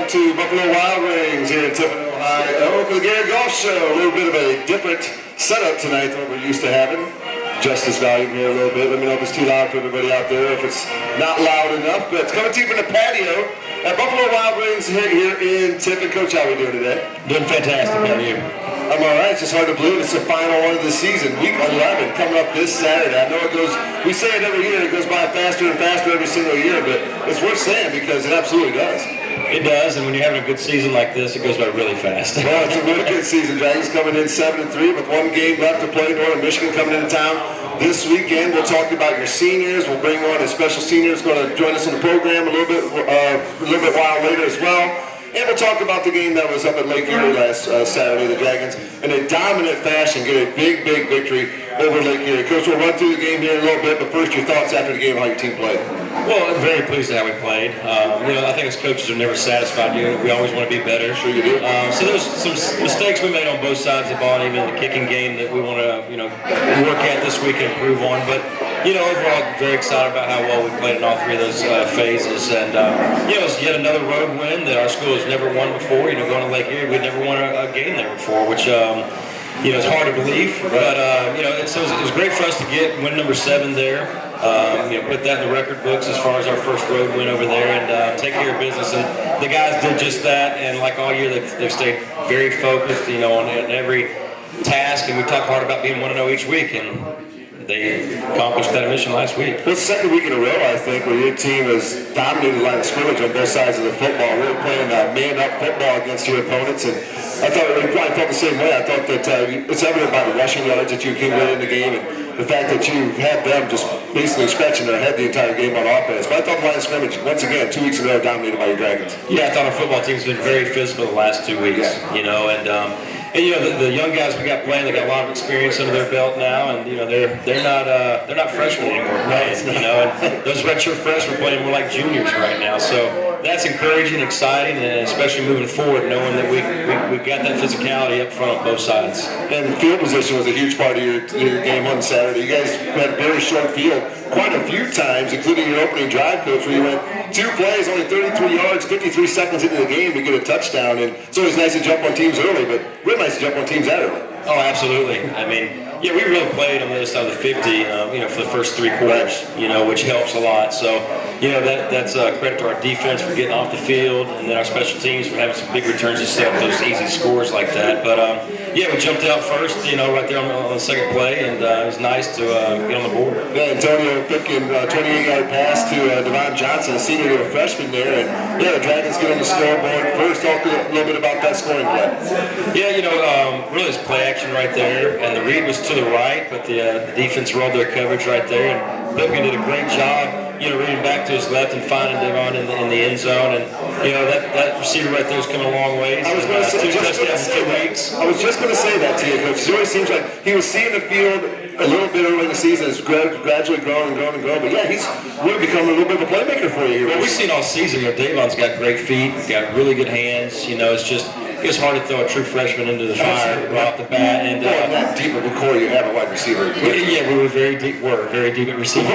welcome to Buffalo Wild Wings here in Tiffin, Ohio. For the Goff Show, a little bit of a different setup tonight than what we're used to having. Justice volume here a little bit. Let me know if it's too loud for everybody out there, if it's not loud enough. But it's coming to you from the patio at Buffalo Wild Wings here in Tiffin. Coach, how are we doing today? Doing fantastic. How are you? I'm all right. It's just hard to believe it's the final one of the season, week 11, coming up this Saturday. I know it goes, we say it every year, it goes by faster and faster every single year, but it's worth saying because it absolutely does. It does, and when you're having a good season like this, it goes by really fast. Well, it's a really good season. Dragons coming in 7-3 with one game left to play. Northern Michigan coming into town this weekend. We'll talk about your seniors. We'll bring on a special senior who's going to join us in the program a little bit while later as well. And we'll talk about the game that was up at Lake Erie last Saturday. The Dragons, in a dominant fashion, get a big victory over Lake Erie. Coach, we'll run through the game here in a little bit, but first, your thoughts after the game, how your team played. Well, I'm very pleased with how we played. I think as coaches are never satisfied. We always want to be better. Sure you do. So there's some mistakes we made on both sides of the ball, even in the kicking game that we want to, work at this week and improve on. But overall, very excited about how well we played in all three of those phases. And it's yet another road win that our school has never won before. Going to Lake Erie, we'd never won a game there before, which it's hard to believe. But so it was great for us to win number 7 there. Put that in the record books as far as our first road win over there, and take care of business. And the guys did just that. And like all year, they've stayed very focused, on every task. And we talked hard about being 1-0 each week, and they accomplished that mission last week. Well, it's the second week in a row, I think, where your team has dominated the line of scrimmage on both sides of the football. Really playing man-up football against your opponents, and I thought you probably felt the same way. I thought that it's evident by the rushing yards that you came in the game, and the fact that you had them just basically scratching their head the entire game on offense. But I thought the line of scrimmage, once again, 2 weeks in a row, dominated by your Dragons. Yeah, I thought our football team's been very physical the last 2 weeks, the young guys we got playing, they got a lot of experience under their belt now, and they're not freshmen anymore playing, and those redshirt freshmen are playing more like juniors right now. So that's encouraging, exciting, and especially moving forward, knowing that we've got that physicality up front on both sides. And field position was a huge part of your game on Saturday. You guys had a very short field quite a few times, including your opening drive, Coach, where you went 2 plays, only 33 yards, 53 seconds into the game to get a touchdown. And it's always nice to jump on teams early, but really nice to jump on teams that early. Oh, absolutely. We really played on the other side of the 50, for the first 3 quarters, which helps a lot. So, that's a credit to our defense for getting off the field, and then our special teams for having some big returns to set up those easy scores like that. But, we jumped out first, right there on the second play, and it was nice to get on the board. Yeah, Antonio Pipkin, 28-yard pass to Devon Johnson, a senior to a freshman there. And, the Dragons get on the scoreboard first. Talk a little bit about that scoring play. Yeah, really it's play action right there, and the read was to the right, but the defense rolled their coverage right there, and Pipkin did a great job, reading back to his left and finding Devon in the end zone, and that receiver right there is coming a long ways. I was going to say, 2 touchdowns in 2 weeks. I was just going to say that to you, Coach. It always seems like he was seeing the field a little bit early in the season. It's gradually growing. But yeah, he's really become a little bit of a playmaker for you here. Well, we've seen all season. Devon's got great feet, got really good hands. It's hard to throw a true freshman into the fire right off the bat. And that deep of a core you have a wide receiver. Yeah, we were very deep at receiver.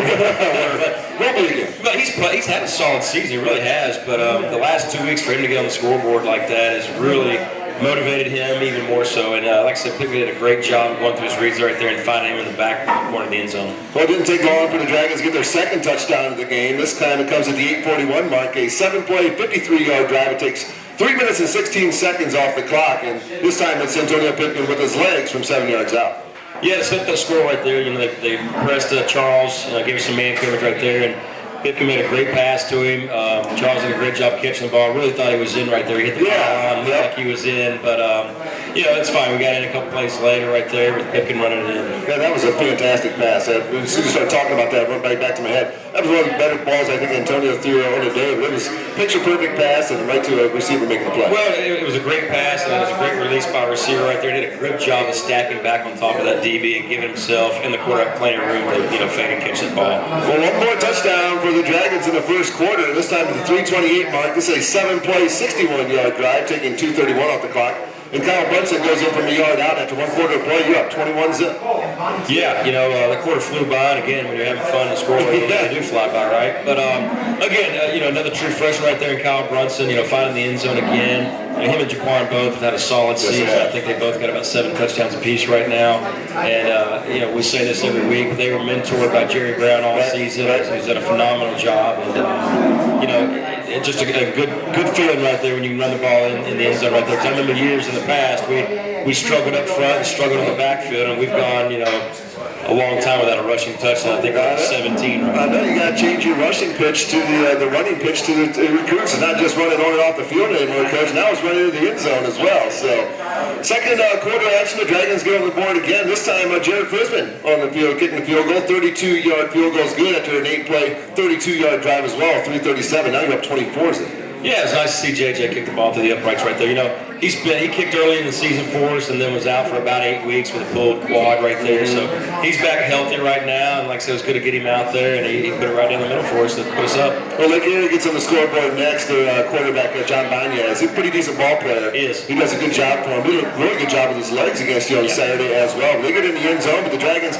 But he's had a solid season. He really has. But the last 2 weeks for him to get on the scoreboard like that has really motivated him even more so. And like I said, Pickett did a great job going through his reads right there and finding him in the back corner of the end zone. Well, it didn't take long for the Dragons to get their second touchdown of the game. This time it comes at the 8:41 mark. A 7-play, 53-yard drive. It takes 3 minutes and 16 seconds off the clock, and this time it's Antonio Pipkin with his legs from 7 yards out. Yeah, it's that score right there. They pressed Charles, gave us some man coverage right there, and Pipkin made a great pass to him. Charles did a great job catching the ball. Really thought he was in right there. He hit the ball on, looked like he was in, but it's fine. We got in a couple plays later right there with Pipkin running it in. Yeah, that was a fantastic pass. As soon as you started talking about that, it went right back to my head. That was one of the better balls I think Antonio threw on the day, but it was picture-perfect pass and right to a receiver making the play. Well, it was a great pass, and it was a great release by a receiver right there. He did a good job of stacking back on top of that DB and giving himself in the quarterback plenty of room to fake and catch that ball. Well, one more touchdown for the Dragons in the first quarter. This time at the 3:28 mark. This is a 7-play, 61-yard drive, taking 2:31 off the clock. And Kyle Brunson goes in from a yard out after 1 quarter of play. You're up 21-zip. Yeah, the quarter flew by, and again, when you're having fun and scoring, they do fly by, right? But again, another true freshman right there in Kyle Brunson, finding the end zone again. Him and Jaquan both have had a solid season. I think they both got about 7 touchdowns apiece right now. And, we say this every week, but they were mentored by Jerry Brown all season. He's done a phenomenal job. And, it's just a good feeling right there when you can run the ball in the end zone right there. Because I remember years in the past, we struggled up front and struggled in the backfield, and we've gone, a long time without a rushing touchdown. I think we're 17 right now. I know you got to change your rushing pitch to the running pitch to the recruits, and not just running on and off the field anymore, Coach. Now it's running to the end zone as well. So, second quarter action, the Dragons get on the board again. This time, Jared Frisman on the field, kicking the field goal. 32-yard field goal is good after an 8-play, 32-yard drive as well. 3:37. Now you're up 24. Yeah, it's nice to see JJ kick the ball through the uprights right there. He kicked early in the season for us and then was out for about 8 weeks with a pulled quad right there. So he's back healthy right now, and like I said, it was good to get him out there, and he put it right down the middle for us to put us up. Well, Lake Erie gets on the scoreboard next. Their quarterback, John Banez. He's a pretty decent ball player. He is. He does a good job for him. He did a really good job with his legs against you on Saturday as well. They get in the end zone, but the Dragons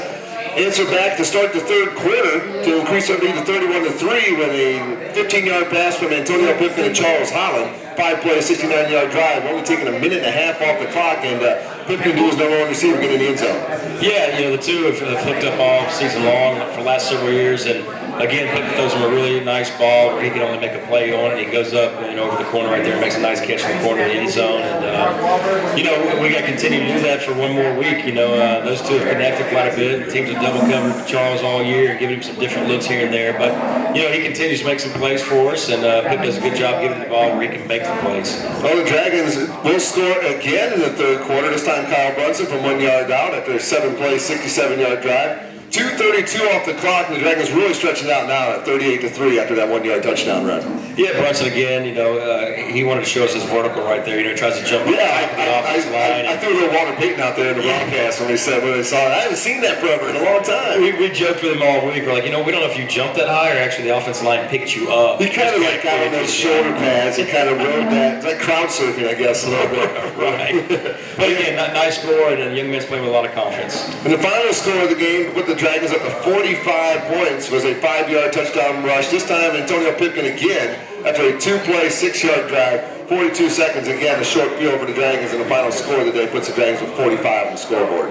answer back to start the third quarter to increase their lead to 31-3 with a 15-yard pass from Antonio Tiffin and Charles Holland. 5-play, 69-yard drive, only taking a minute and a half off the clock, and Tiffin do his number one receiver get in the end zone. Yeah, the two have flipped up all season long for the last several years, and again, Pippen throws him a really nice ball where he can only make a play on it. He goes up over the corner right there and makes a nice catch in the corner of the end zone. And, we got to continue to do that for one more week. Those two have connected quite a bit. The teams have double covered Charles all year and giving him some different looks here and there. But, he continues to make some plays for us, and Pippen does a good job giving the ball where he can make the plays. Well, the Dragons will score again in the third quarter. This time Kyle Brunson from 1 yard out after a 7-play, 67-yard drive. 2:32 off the clock, and the Dragons really stretching out now at 38-3 after that 1-yard touchdown run. Yeah, Brunson again, he wanted to show us his vertical right there. He tries to jump off his line. I threw a little Walter Payton out there in the broadcast when they saw it. I haven't seen that forever in a long time. We joked with him all week. We're like, we don't know if you jumped that high or actually the offensive line picked you up. He kind of got on those shoulder pads. He kind of rode that. It's like crowd surfing, I guess, a little bit. Right. But again, nice score, and the young man's playing with a lot of confidence. And the final score of the game with the Dragons up to 45 points was a 5-yard touchdown rush. This time, Antonio Pippen again after a 2-play, 6-yard drive. 42 seconds, again, a short field for the Dragons, and the final score of the day puts the Dragons with 45 on the scoreboard.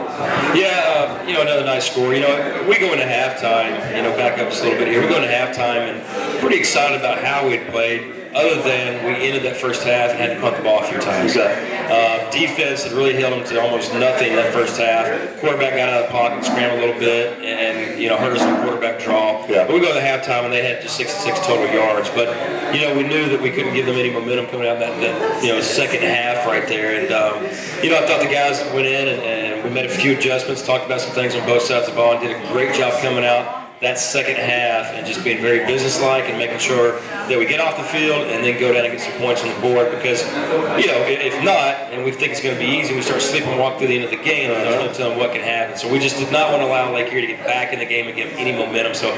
Yeah, another nice score. We go into halftime, back up just a little bit here. We go into halftime and pretty excited about how we had played, other than we ended that first half and had to punt the ball a few times. Defense had really held them to almost nothing that first half. Quarterback got out of the pocket, scrambled a little bit, and hurt us in the quarterback draw. Yeah. But we go to the halftime and they had just 66 total yards. But we knew that we couldn't give them any momentum coming out that second half right there. And I thought the guys went in and we made a few adjustments, talked about some things on both sides of the ball, and did a great job coming out that second half and just being very businesslike and making sure that we get off the field and then go down and get some points on the board, because if not, and we think it's going to be easy, we start sleeping and walk through the end of the game, and there's no telling what can happen. So we just did not want to allow Lake Erie to get back in the game and give any momentum. So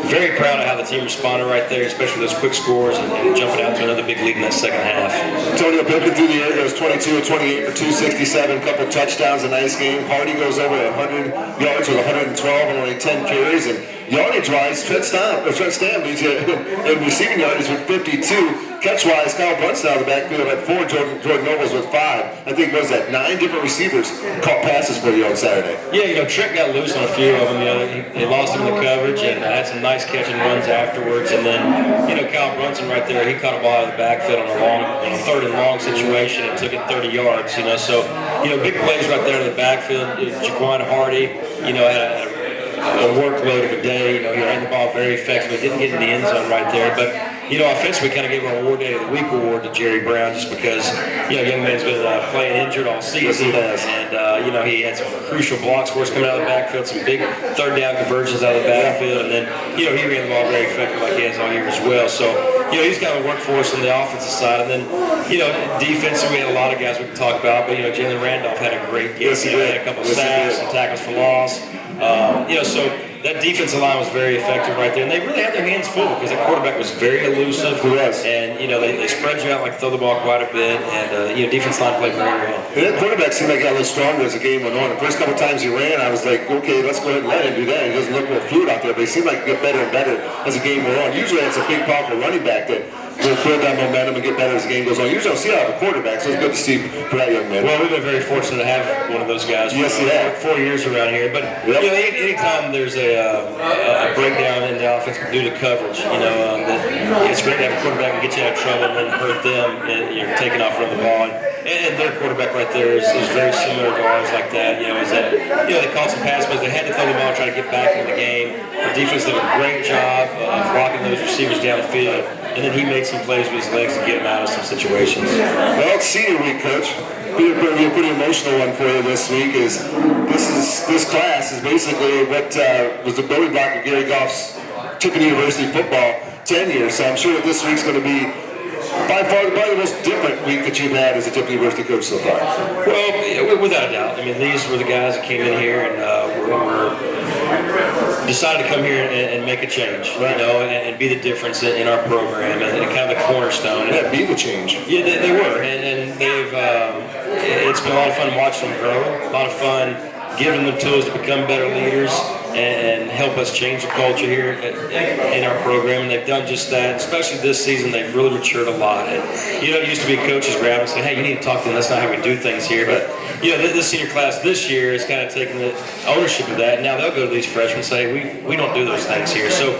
very proud of how the team responded right there, especially those quick scores and jumping out to another big lead in that second half. Antonio Pippen through the air goes 22 of 28 for 267, a couple touchdowns, a nice game. Hardy goes over 100 yards with 112 and only 10 carries, and yardage-wise, Trent Stam leads you in receiving yardage with 52. Catch-wise, Kyle Brunson out of the backfield at 4, Jordan Nobles with 5. I think it was that 9 different receivers caught passes for you on Saturday. Yeah, Trent got loose on a few of them. He lost him in the coverage and had some nice catching runs afterwards. And then, Kyle Brunson right there, he caught a ball out of the backfield on a third and long situation and took it 30 yards. So big plays right there in the backfield. Jaquan Hardy, had a workload of a day. He ran the ball very effectively, didn't get in the end zone right there. But, offensively, we kind of gave our Award Day of the Week award to Jerry Brown just because, young man's been playing injured all season. And, he had some crucial blocks for us coming out of the backfield, some big third down conversions out of the backfield. And then, he ran the ball very effectively like he has all year as well. So, he's got to work for us on the offensive side. And then, defensively, we had a lot of guys we can talk about. But, Jalen Randolph had a great game. He had a couple of sacks and tackles for loss. So that defensive line was very effective right there, and they really had their hands full because that quarterback was very elusive. Yes. And they spread you out, like throw the ball quite a bit, and defense line played very well. And that quarterback seemed like he got a little stronger as the game went on. The first couple times he ran, I was like, okay, let's go ahead and let him do that. He doesn't look real fluid out there, but he seemed like he got better and better as the game went on. Usually it's a big, powerful running back that will build that momentum and get better as the game goes on. Usually I don't see out of a quarterback, so it's good to see for that young man. Well, we've been very fortunate to have one of those guys for yes, you have. 4 years around here. But anytime there's a breakdown in the offense due to coverage, it's great to have a quarterback and get you out of trouble and then hurt them, and you're taking off running the ball. And their quarterback right there is very similar to ours like that. They called some pass plays. They had to throw the ball, try to get back into the game. The defense did a great job of blocking those receivers down the field, and then he made some plays with his legs to get him out of some situations. Well, it's senior week, Coach. Be a pretty emotional one for you this week. This class is basically what was the building block of Gary Goff's Tiffin University football tenure. So I'm sure that this week's going to be by far the most different week that you've had as a Tiffin University coach so far. Well, without a doubt. I mean, these were the guys that came in here and were decided to come here and make a change, and be the difference in our program and kind of the cornerstone. Yeah, be the change. Yeah, they were, and they've. It's been a lot of fun watching them grow. A lot of fun giving them tools to become better leaders and help us change the culture here in our program. And they've done just that. Especially this season, they've really matured a lot. And it used to be coaches grab and say, "Hey, you need to talk to them. That's not how we do things here." But this senior class this year is kind of taking the ownership of that. Now they'll go to these freshmen and say, "We don't do those things here." So,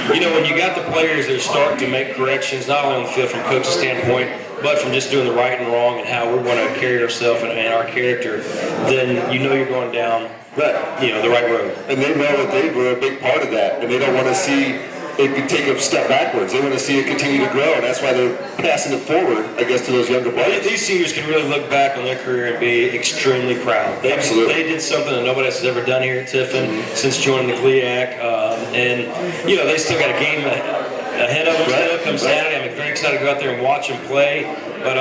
when you got the players that are starting to make corrections, not only on the field from coach's standpoint, but from just doing the right and wrong and how we want to carry ourselves and our character, then you're going down the right road. And they know that they were a big part of that, and they don't want to see it take a step backwards. They want to see it continue to grow, and that's why they're passing it forward, I guess, to those younger players. These seniors can really look back on their career and be extremely proud. Absolutely. They did something that nobody else has ever done here at Tiffin since joining the GLIAC, and they still got a game ahead of them still come Saturday. I'm very excited to go out there and watch them play. But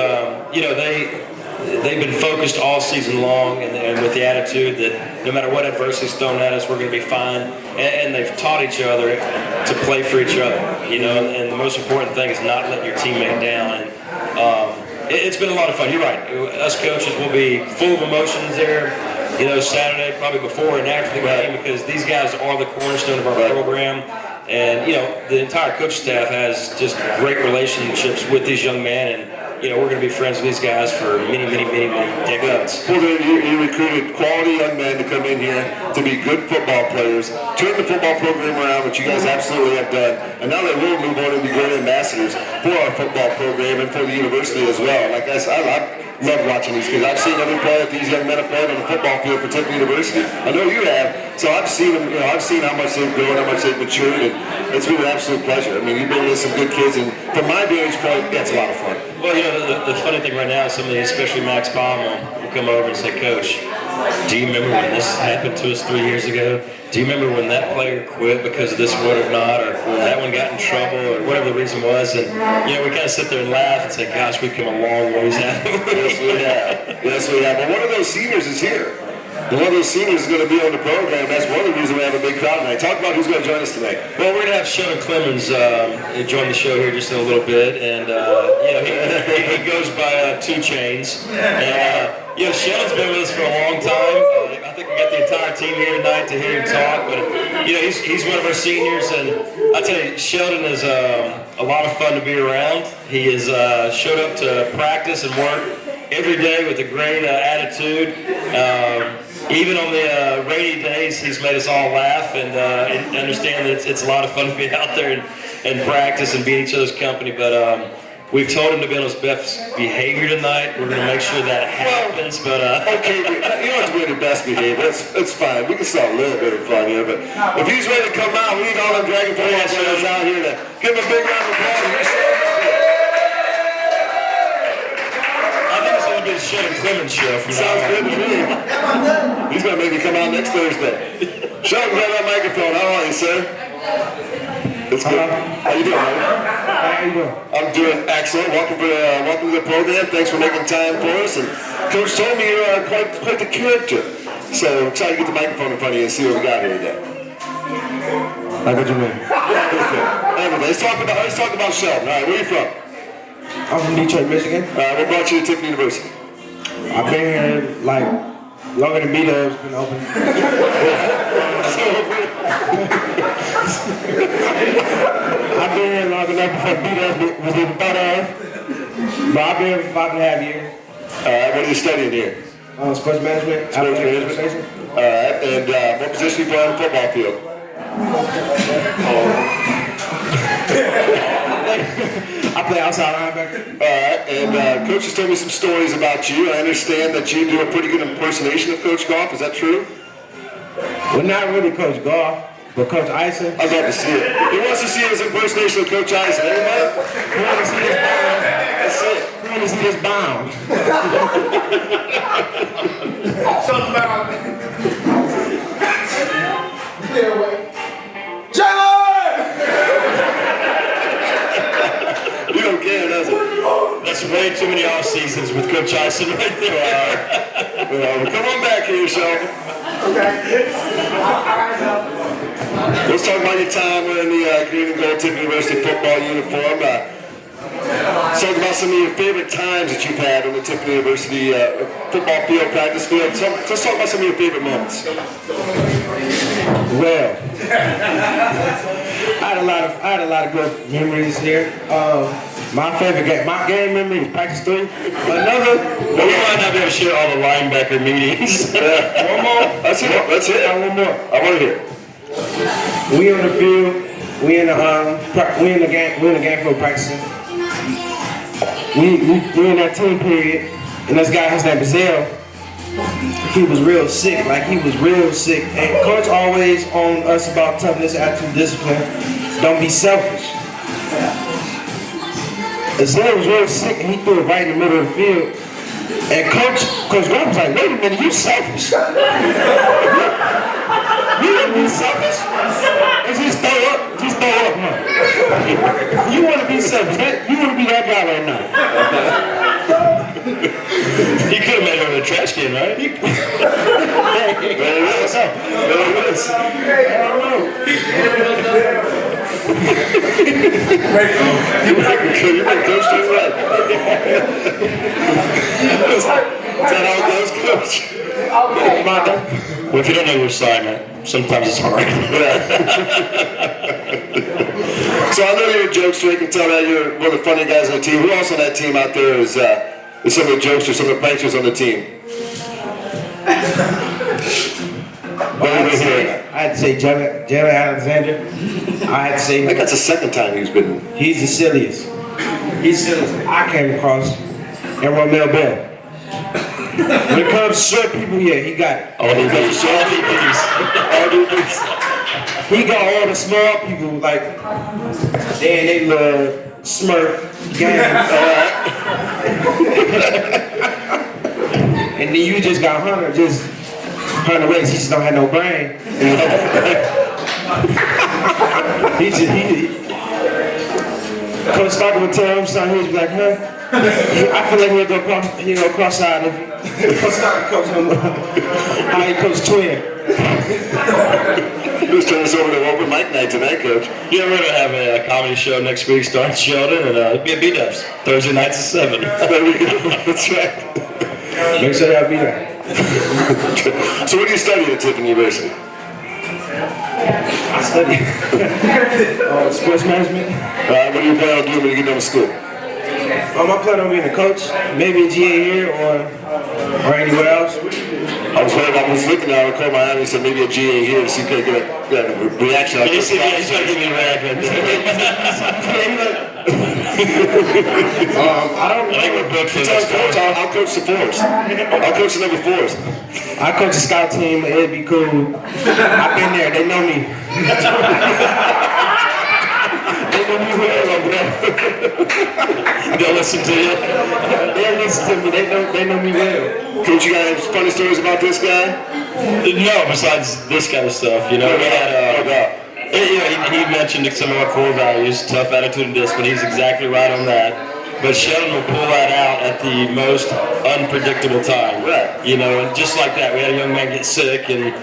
they've been focused all season long, and with the attitude that no matter what adversity is thrown at us, we're going to be fine. And they've taught each other to play for each other. And the most important thing is not letting your teammate down. And it's been a lot of fun. You're right. Us coaches will be full of emotions there. Saturday, probably before and after the game, because these guys are the cornerstone of our program. And, the entire coach staff has just great relationships with these young men, and, we're going to be friends with these guys for many, many, many, many decades. Well, you recruited quality young men to come in here to be good football players, turn the football program around, which you guys absolutely have done, and now they will move on and be great ambassadors for our football program and for the university as well. Like I said, I love watching these kids. I've seen every play that these young men have played on the football field for Tiffin University. I know you have, so I've seen them. I've seen how much they've grown, how much they've matured, and it's been an absolute pleasure. I mean, you've been with some good kids, and from my vantage point, that's a lot of fun. Well, the funny thing right now is somebody, especially Max Baum, will come over and say, "Coach, do you remember when this happened to us 3 years ago? Do you remember when that player quit because of this, what or not, or that one got in trouble, or whatever the reason was?" And we kind of sit there and laugh and say, "Gosh, we've come a long ways out." Yes, we have. Yes, we have. But one of those seniors is here. And one of those seniors is going to be on the program. That's one of the reasons we have a big crowd tonight. Talk about who's going to join us tonight. Well, we're going to have Sheldon Clemens join the show here just in a little bit, and he goes by 2 Chains. And Sheldon's been with us for a long time. I think we got the entire team here tonight to hear him talk. But he's one of our seniors, and I tell you, Sheldon is a lot of fun to be around. He has showed up to practice and work every day with a great attitude. Even on the rainy days, he's made us all laugh and understand that it's a lot of fun to be out there and practice and be in each other's company. But we've told him to be on his best behavior tonight. We're going to make sure that happens. But okay, you don't have to be on your best behavior. It's fine. We can still have a little bit of fun here. But if he's ready to come out, we need all them Dragon football players out here to give him a big round of applause. Be the Sheldon Clemens show from Sounds good to me. He's going to maybe come out next Thursday. Sheldon, grab that microphone. How are you, sir? It's good. How you doing, man? How you doing? I'm doing excellent. Welcome to the program. Thanks for making time for us. And Coach told me you're quite the character. So excited to get the microphone in front of you and see what we got here today. Like what you mean? Everything. Let's talk about Sheldon. All right, where are you from? I'm from Detroit, Michigan. What brought you to Tiffin University? I've been here like longer than B-Dub's been open. I've been here long enough before B-Dub's was even thought of. But I've been here for 5.5 years. All right, what are you studying here? Sports management. Sports management. All right, and what position do you play on the football field? I play outside linebacker. All right, and Coach has told me some stories about you. I understand that you do a pretty good impersonation of Coach Goff. Is that true? Well, not really Coach Goff, but Coach Ison. I'd love to see it. He wants to see his impersonation of Coach Ison. Anybody? Who want to see this bound? That's it. Who want to see this bound? Something about clear away. You don't care, does it? That's way too many off seasons with Coach Ison right there. Come on back here, Sheldon. Let's talk about your time wearing the green and gold Tiffin University football uniform. Let's talk about some of your favorite times that you've had on the Tiffin University football field, practice field. Let's talk about some of your favorite moments. Well, I had a lot of good memories here. My favorite game, my game memory is practice 3. Well, we might not be able to share all the linebacker meetings. One more. That's it. That's it. One more. I want to hear it. We on the field. We in the game field practicing. We in that team period, and this guy, his name is Zell. He was real sick, and Coach always on us about toughness, attitude, discipline. Don't be selfish. Zell was real sick, and he threw it right in the middle of the field. And Coach Goff was like, "Wait a minute, you selfish? You didn't be selfish? And just throw up, huh? You want to be selfish? You want to be that guy right now?" He could have made it over the trash can, right? There it is. There it is. You might coach too right. Is that how it goes, Coach? Well, if you don't know your side, man, sometimes it's hard. So I know you're a jokester. I can tell that you're one of the funny guys on the team. Who else on that team out there is some of the jokesters, some of the pranksters on the team? I had to say Jalen Alexander. I had to say I think that's the second time he's been. he's the silliest. He's the silliest I came across. And Romel Bell. When it comes to short people, yeah, he got it. All the He got all the small people like they little Smurf gang. And then you just got Hunter race. He just don't have no brain. Coach Starker would tell him something. He was like, "Huh? I feel like he'll go cross-eyed if Coach Starker coach him. How he coach Twin." Who's turning us over to open mic night tonight, Coach? Yeah, we're gonna have a comedy show next week starring Sheldon, and it'll be at B-Dubs Thursday nights at 7. There we go. That's right. Make sure y'all be there. So what do you study at Tiffin University? I study sports management. What do you plan on doing when you get done with school? I plan on being a coach, maybe a GA here or anywhere else. I was looking at it, called my eye and he said maybe a GA here to see if I get a reaction. Like He's trying to give me a reaction. I think we're booked for Coach, this. I'll coach the fours. I'll coach the number 4s. I coach a scout team. It'd be cool. I've been there. They know me. They know me well over there. They'll listen to you. They listen to me. They know me well. Coach, you got any funny stories about this guy? No, besides this kind of stuff, we had he mentioned some of our core values, tough attitude and discipline. He's exactly right on that. but Sheldon will pull that out at the most unpredictable time. Right. You know, and just like that, we had a young man get sick, and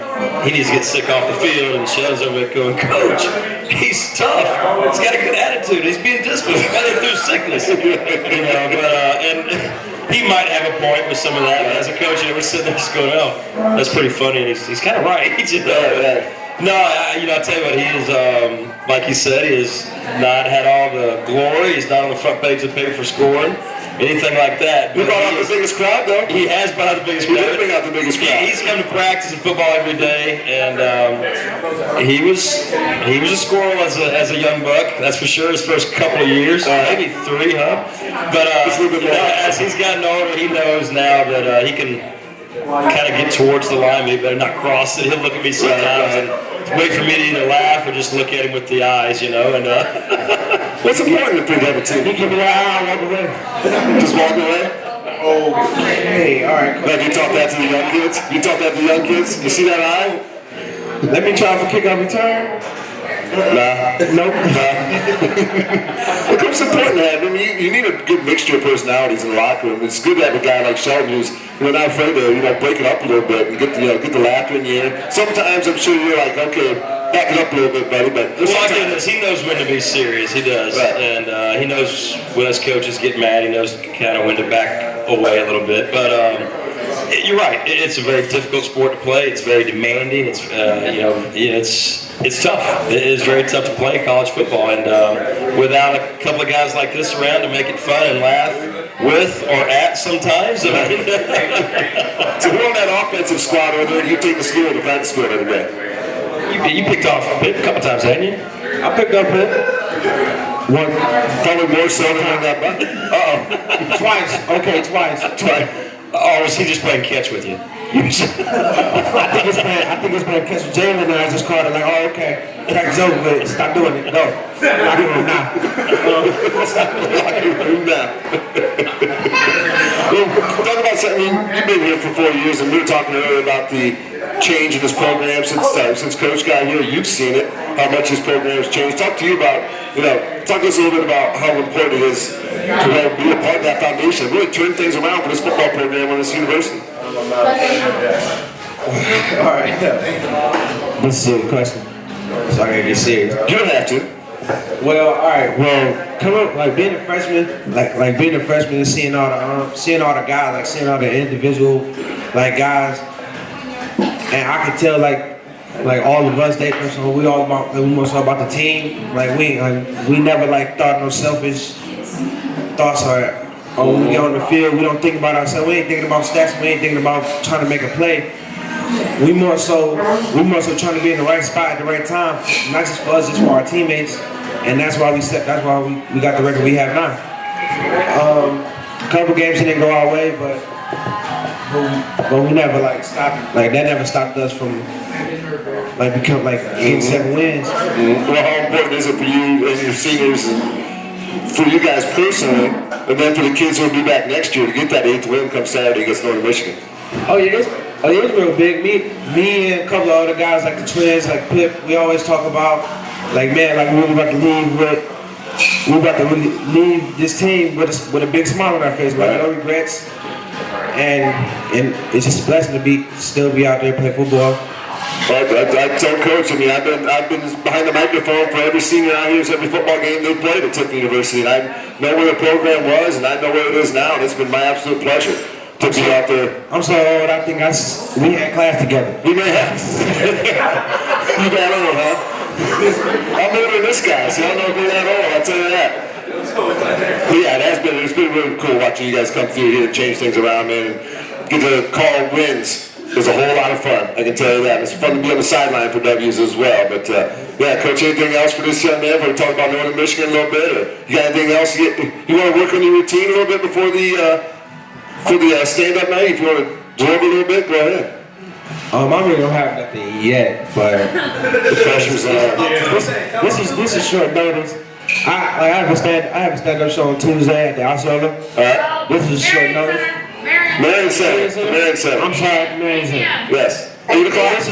he needs to get sick off the field, and Sheldon's over there going, Coach, he's tough. He's got a good attitude. He's being disciplined. He's got it through sickness. You know, but and he might have a point with some of that. But as a coach, we're sitting there just going, oh, that's pretty funny. And he's kind of right. You know? No, you know, I'll tell you what, he is, like he said, he has not had all the glory. He's not on the front page of the paper for scoring, anything like that. He brought out the biggest crowd, though. He has brought out the biggest He crowd. did bring out the biggest crowd. He's come to practice and football every day, and he was a scorer as a young buck, that's for sure. His first couple of years, maybe 3, huh? But you know, as he's gotten older, he knows now that he can kind of get towards the line, but he better not cross it. He'll look at me sometimes and wait for me to either laugh or just look at him with the eyes, you know. And what's important for you to have a team? He give me that eye, walk away. Just walk away? Oh, hey, all right. Like you taught that to the young kids? You taught that to the young kids? You see that eye? Let me try for kickoff return. Nah. Nope. Look, it's important to have. I mean, you need a good mixture of personalities in the locker room. It's good to have a guy like Sheldon who's not afraid to break it up a little bit and get the laughter in the air. Sometimes I'm sure you're like, okay, back it up a little bit, buddy. But well, he knows when to be serious. He does, right. And he knows when his coaches get mad. He knows kind of when to back away a little bit. But you're right. It's a very difficult sport to play. It's very demanding. It's it's tough. It is very tough to play college football, and without a couple of guys like this around to make it fun and laugh with or at sometimes. So who on that offensive squad over there do you take to school to practice field every day? You picked off Pitt a couple times, hadn't you? I picked up Pitt. One, probably more so than that. Twice. Okay, twice. Or was he just playing catch with you? I think it's playing catch with Jalen, and I just called it like, oh, okay, practice over with. Stop doing it. Go. Locker room now. Locker room now. Well, talk about something. You've been here for 4 years, and we were talking earlier about the change in this program since Coach got here. You've seen it, how much his program has changed. Talk to you about, talk to us a little bit about how important it is to be a part of that foundation, really turn things around for this football program on this university. All right. This is a serious question, so I gotta get serious. You don't have to. Well, all right. Well, come on, like being a freshman, like being a freshman and seeing all the guys, like seeing all the individual guys, and I could tell like all of us, we all about the team. Like we never thought no selfish thoughts or when we get on the field, we don't think about ourselves. We ain't thinking about stats. We ain't thinking about trying to make a play. We more so trying to be in the right spot at the right time, not just for us, just for our teammates. And that's why we got the record we have now. A couple games didn't go our way, but we never stopped. That never stopped us from getting 7 wins. Well, how important is it for you and your seniors, and for you guys personally, and then for the kids who will be back next year to get that 8th win come Saturday against Northern Michigan? Oh yeah, it's real big. Me and a couple of other guys like the twins, like Pip, we always talk about we're about to leave this team with a big smile on our face, no regrets, and it's just a blessing to still be out there playing football. Well, I tell Coach, I've been behind the microphone for every senior out here, every football game they played at Tiffin University, and I know where the program was, and I know where it is now, and it's been my absolute pleasure to be out there. I'm so old, I think we had class together. We may have. You got old, huh? I'm older than this guy, so I don't know if you're that old, I'll tell you that. But yeah, it's been really cool watching you guys come through here and change things around, man, and get to call wins. It's a whole lot of fun, I can tell you that. It's fun to be on the sideline for W's as well. But yeah, Coach, anything else for this young man? Before we talk about Northern Michigan a little bit, or you got anything else you want to work on your routine a little bit before the stand-up night? If you want to jog a little bit, go ahead. I really don't have nothing yet, but the pressure's on. This is short notice. I have a stand-up show on Tuesday at the Osceola. All right. This is short notice. Marion Center. I'm sorry, Marion Center. Yes. 8 o'clock? This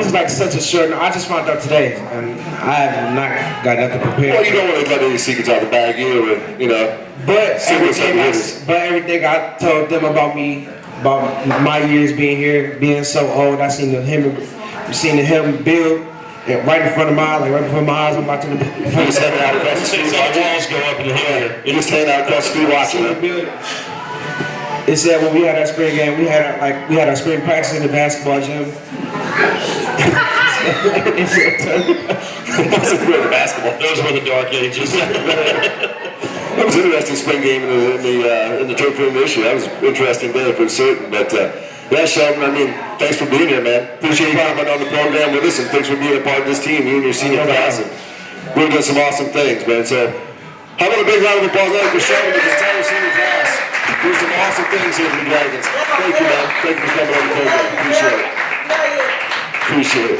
is like such a short. I just found out today, and I have not got nothing prepared. Well, you don't want to let any secrets out of the bag either, you know. But Secrets are yours. everything I told them about me, about my years being here, being so old, I seen him build. Yeah, right in front of my, like right before my eyes, I'm watching the. Just hanging out across the street The watching. walls go up in the air. You're just hanging out across the street watching it. It said when we had our spring game, we had our spring practice in the basketball gym. Basketball. Those were the dark ages. It was an interesting spring game in the Tiffin this year. That was an interesting day for certain. But yeah, Sheldon, I mean, thanks for being here, man. Appreciate you coming on the program with us, and thanks for being a part of this team, you and your senior class. And we're doing some awesome things, man. So how about a big round of applause for Sheldon and his entire senior class? Doing some awesome things here for the Dragons. Thank you, man. Thank you for coming on the program. Appreciate it. Appreciate it.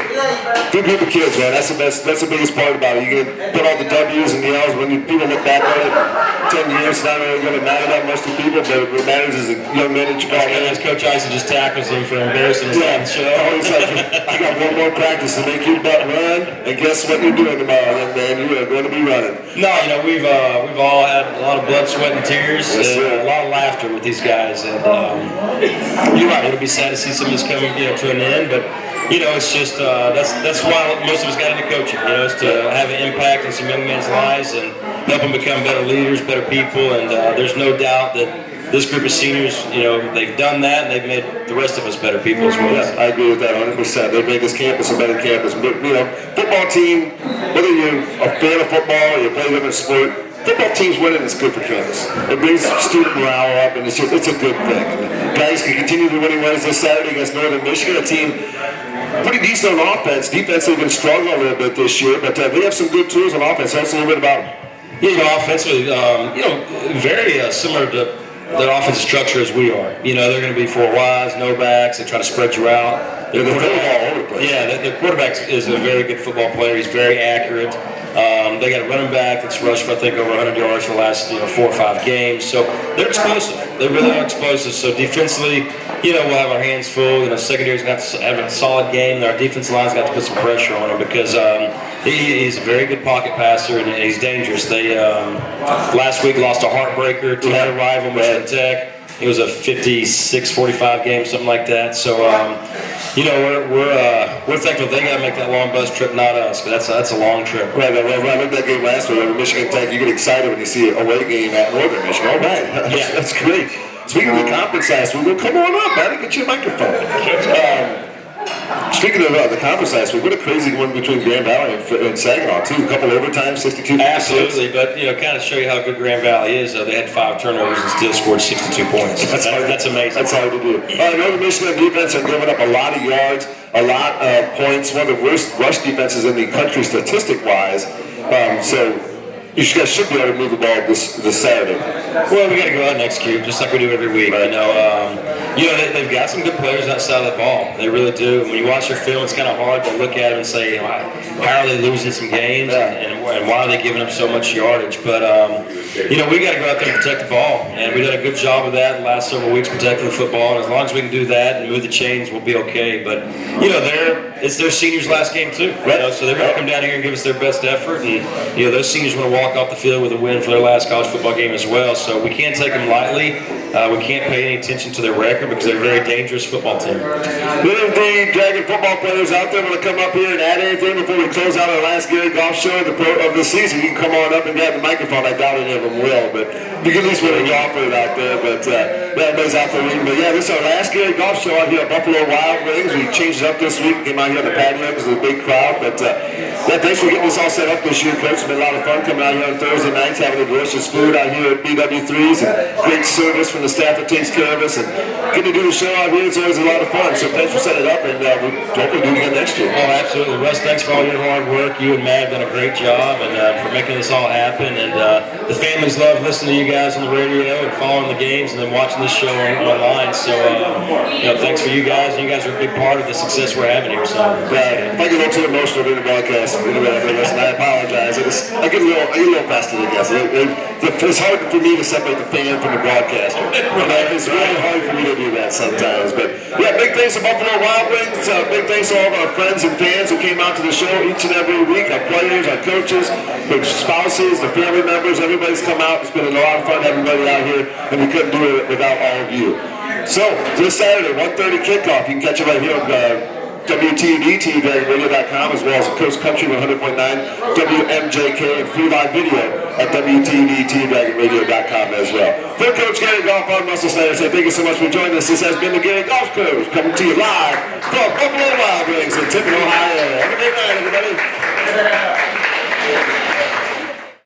Good group of kids, man. That's the biggest part about it. You can put all the W's and the L's when people look back on it. 10 years, it's not really going to matter that much to people, but what matters is the young men that you brought in. As Coach Ison just tackles him for embarrassing his own show. Always like, I got one more practice to make your butt run, and guess what you're doing tomorrow, young man? You are going to be running. No, you know, we've all had a lot of blood, sweat, and tears, Yes, sir. and a lot of laughter with these guys, and you're right, it'll be sad to see some of this come, to an end, but you know, it's just that's why most of us got into coaching. You know, it's to have an impact in some young men's lives and help them become better leaders, better people. And there's no doubt that this group of seniors, you know, they've done that and they've made the rest of us better people as well. Yes, I agree with that 100%. They've made this campus a better campus. But, you know, football team, whether you're a fan of football or you play another sport, football team's winning is good for campus. It brings student morale up, and it's a good thing. And guys can continue the winning ways this Saturday against Northern Michigan, a team pretty decent on offense. Defense, they've been struggling a little bit this year, but they have some good tools on offense. Tell us a little bit about them. You know, offensively, very similar to their offensive structure as we are. You know, they're going to be four wides, no backs. They try to spread you out. They're the all over the place. Yeah, their quarterback is a very good football player. He's very accurate. They got a running back that's rushed for, I think, over 100 yards for the last 4 or 5 games. So they're explosive. They really are explosive. So defensively, we'll have our hands full. Secondary's got to have a solid game. And our defensive line's got to put some pressure on him because he's a very good pocket passer and he's dangerous. They last week lost a heartbreaker to their rival, Michigan Tech. It was a 56-45 game, something like that. So, we're thankful they got to make that long bus trip, not us, but that's a long trip. Right. I looked at that game last week over Michigan Tech. You get excited when you see a away game at Northern Michigan. All right, that's great. Speaking of the conference last week, well, come on up, man. Get your microphone. Speaking of the conference last week, what a crazy one between Grand Valley and Saginaw, too. A couple overtimes, 62. Absolutely, but kind of show you how good Grand Valley is. They had 5 turnovers and still scored 62 points. That's amazing. That's hard to do. Northern Michigan defense are giving up a lot of yards, a lot of points. One of the worst rush defenses in the country statistic-wise. So you guys should be able to move the ball this Saturday. Well, we got to go out and execute, just like we do every week. Right. They've got some good players outside of the ball. They really do. When you watch their film, it's kind of hard to look at them and say, how are they losing some games and why are they giving up so much yardage? But we got to go out there and protect the ball, and we did a good job of that the last several weeks protecting the football. And as long as we can do that and move the chains, we'll be okay. But it's their seniors' last game too, so they're going to come down here and give us their best effort. And those seniors want to walk off the field with a win for their last college football game as well. So we can't take them lightly. We can't pay any attention to their record because they're a very dangerous football team. None of the Dragon football players out there want to come up here and add anything before we close out our last Gary Goff show of the season. You can come on up and grab the microphone. I doubt any of them will, but you can at least win a golfer out there. But everybody's out there reading. But yeah, this is our last Gary Goff show out here at Buffalo Wild Wings. We changed it up this week. Came out here on the patio because of the big crowd. But thanks for getting this all set up this year, Coach. It's been a lot of fun coming out here on Thursday nights, having the delicious food out here at BW3s and great service from the staff that takes care of us. And getting to do the show out here, it's always a lot of fun. So thanks for setting it up, and we'll hopefully do it again next year. Oh, absolutely. Russ, thanks for all your hard work. You and Matt have done a great job and for making this all happen. And the fans families love listening to you guys on the radio and following the games and then watching this show online. So, thanks for you guys. You guys are a big part of the success we're having here. So, If I get a little too emotional during the broadcast, listen, I apologize. I get a little vested, I guess. It's hard for me to separate the fan from the broadcaster. It's really hard for me to do that sometimes. But yeah, big thanks to Buffalo Wild Wings. Big thanks to all of our friends and fans who came out to the show each and every week. Our players, our coaches, their spouses, the family members. Everybody's come out. It's been a lot of fun having everybody out here, and we couldn't do it without all of you. So this Saturday, 1:30 kickoff. You can catch it right here on WTD, TVRadio.com, as well as Coast Country 100.9, WMJK, and free live video at WTD, TVRadio.com as well. For Coach Gary Goff, I'm Russell Snyder. Say thank you so much for joining us. This has been the Gary Goff Coach, coming to you live from Buffalo Wild Wings in Tiffin, Ohio. Have a great night, everybody.